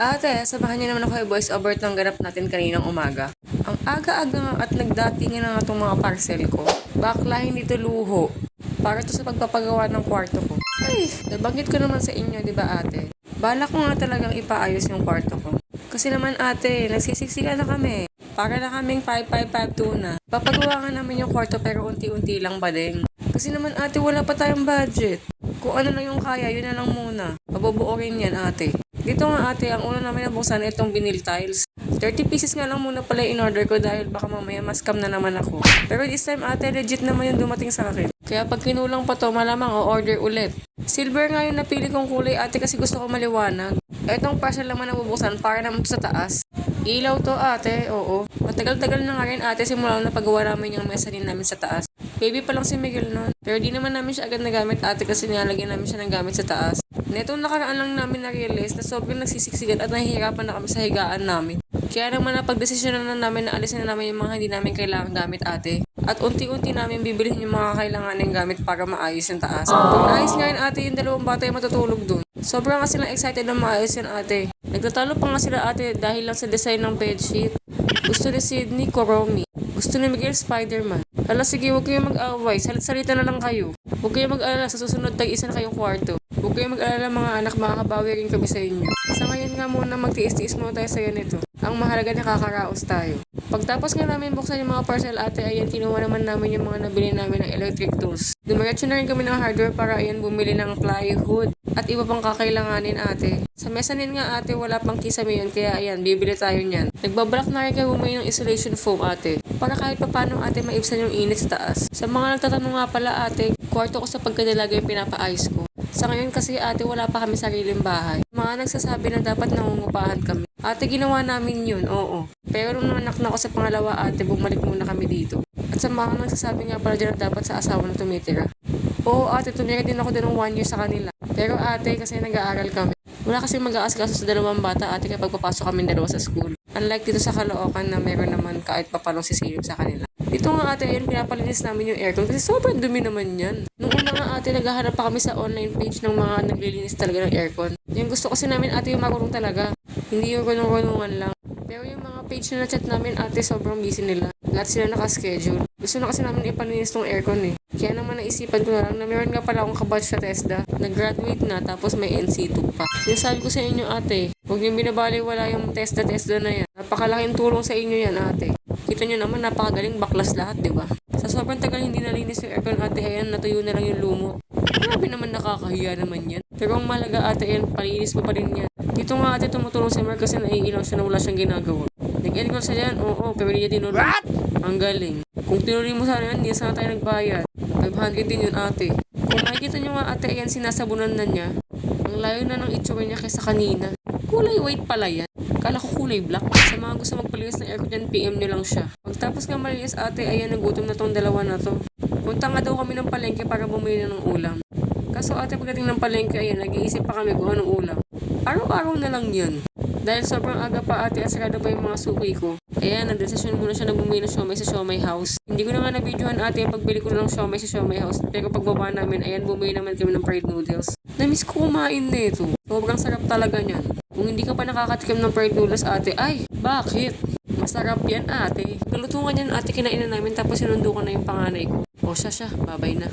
Ate, samahan niyo naman ako i-voice over ng ganap natin kaninang umaga. Ang aga-aga nga at nagdatingin na nga itong mga parcel ko. Bakla hindi to luho. Para to sa pagpapagawa ng kwarto ko. Ay, nabanggit ko naman sa inyo, di ba ate? Bala ko nga talagang ipaayos yung kwarto ko. Kasi naman ate, nagsisiksika na kami. Para na kaming 5552 na. Papagawa nga namin yung kwarto pero unti-unti lang ba din. Kasi naman ate, wala pa tayong budget. Kung ano lang yung kaya, yun na lang muna. Mabubuo rin yan ate. Dito nga ate, ang una namin nabuksan itong vinyl tiles. 30 pieces nga lang muna pala in-order ko dahil baka mamaya mas scam na naman ako. Pero this time ate, legit naman yung dumating sa akin. Kaya pag kinulang pa to, malamang o-order ulit. Silver nga yung napili kong kulay ate kasi gusto ko maliwanag. Itong parcel naman nabubuksan para naman to sa taas. Ilaw to ate, oo. Matagal-tagal na nga rin ate simula na pagawa namin yung mezzanine namin sa taas. Baby pa lang si Miguel noon. Pero di naman namin siya agad nagamit ate kasi nilalagyan namin siya ng gamit sa taas. Netong nakaraan lang namin na-realize na sobrang nagsisiksigan at nahihirapan na kami sa higaan namin. Kaya naman napagdesisyonan na namin na alisin na namin yung mga hindi namin kailangan gamit ate. At unti-unti namin bibilihin yung mga kailanganing gamit para maayos yung taas. Pag naayos nga yun ate, yung dalawang bata ay matutulog dun. Sobrang nga silang excited na maayos yun ate. Nagtatalo pa nga sila ate dahil lang sa design ng bedsheet. Gusto ni Sydney Koromi. Gusto ni Miguel Spider-Man. Hala sige, huwag kayong mag-away. Salit-salita na lang kayo. Huwag kayong mag-alala sa susunod tag-isa na kayong kwarto. Huwag kayong mag-alala mga anak, makakabawi rin kami sa inyo. Sa ngayon nga muna magtiis-tiis muna tayo sa ganito. Ang mahalaga na kakaraos tayo. Pagtapos nga namin buksan yung mga parcel ate, ayan kinuha naman namin yung mga nabili namin ng electric tools. Dumiretso na rin kami ng hardware para ayan bumili ng plywood at iba pang kakailanganin ate. Sa mezzanine nga ate, wala pang kisame yun kaya ayan, bibili tayo niyan. Nagbablock na rin kayo bumili ng insulation foam ate. Para kahit papano ate maibsan yung init sa taas. Sa mga nagtatanong nga pala ate, kwarto ko sa pagkadalaga yung pinapaayos ko. Sa ngayon kasi ate wala pa kami sariling bahay. Mga nagsasabi na dapat nangungupahan kami. Ate ginawa namin yun, oo. Pero nung anak na ako sa pangalawa ate, bumalik muna kami dito. At sa mga nagsasabi nga pala dyan na dapat sa asawa na tumitira. Oo ate, tumira din ako din ng 1 year sa kanila. Pero ate, kasi nag-aaral kami. Wala kasi mag-aasikaso sa dalawang bata ate kapag papasok kami dalawa sa school. Unlike dito sa Caloocan na meron naman kahit papalong sisilip sa kanila. Dito nga ate, ayun, pinapalinis namin yung aircon kasi sobrang dumi naman yan. Nung una nga ate, naghahanap pa kami sa online page ng mga naglilinis talaga ng aircon. Yung gusto kasi namin ate yung marunong talaga. Hindi yung runong-runungan lang. Pero yung mga page na na-chat namin ate, sobrang busy nila. Lahat sila nakaschedule. Gusto na kasi namin ipalinis tong aircon eh. Kaya naman naisipan ko na lang na meron nga pala akong kabatch sa TESDA. Nag-graduate na tapos may NC2 pa. Sinasabi ko sa inyo ate, huwag niyong binabaliwala yung TESDA na yan. Napakalaking tulong sa inyo yan ate. Kita nyo naman napakagaling baklas lahat, di ba? Sa sobrang tagal hindi nalinis yung aircon ate, ayan, natuyo na lang yung lumot. Grabe naman nakakahiya naman yan. Pero ang mahalaga ate, ayan, palinis mo pa rin yan. Dito nga ate tumutulong si Mark kasi naiilang siya na wala siyang ginagawa. Nag-enroll siya dyan, oo, pero hindi niya tinuro. Ang galing. Kung tinuri mo sana yan, hindi sana tayo nagbayad. 500 din yun ate. Kung makikita nyo nga ate, ayan, sinasabunan na niya. Ang layo na ng itsura niya kaysa kanina. Kulay white pala yan. Kala ko kulay black. Sa mga gusto magpalinis ng aircon dyan, PM nyo lang siya. Pagtapos nga malinis ate, ayan, nagutom na tong dalawa na to. Punta nga daw kami ng palengke para bumili ng ulam. Kaso ate, pagdating ng palengke, ayan, nag-iisip pa kami kung anong ulam. Araw-araw na lang yan. Dahil sobrang aga pa ate, asarado pa yung mga suki ko. Ayan, nag-desisyon muna siya na bumili ng siomay sa Siomay House. Hindi ko na nga na-videohan ate yung pagbili ko ng siomay sa Siomay House. Pero pagbaba namin, ayan, bumili naman kami ng fried noodles. Na-miss ko kumain nito. Sobrang sarap talaga niyan. Kung hindi ka pa nakakatikim ng fried noodles ate, ay, bakit? Masarap yan ate. Naluto nga yan ate, kinain na namin tapos sinundo ko na yung panganay ko. O siya, babay na.